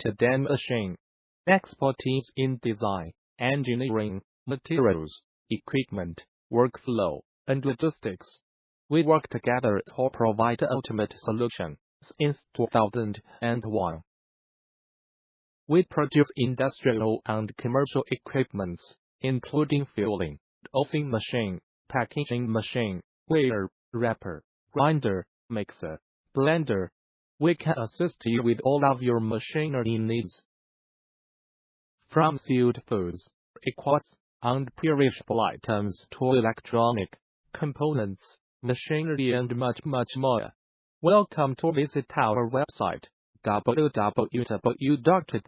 dedicated machine. Expertise in design, engineering, materials, equipment, workflow, and logistics. We work together to provide the ultimate solution since 2001. We produce industrial and commercial equipments, including filling, dosing machine, packaging machine, weigher, wrapper, grinder, mixer, blender. We can assist you with all of your machinery needs. From sealed foods, liquids, and perishable items to electronic components, machinery, and much more. Welcome to visit our website www.thailand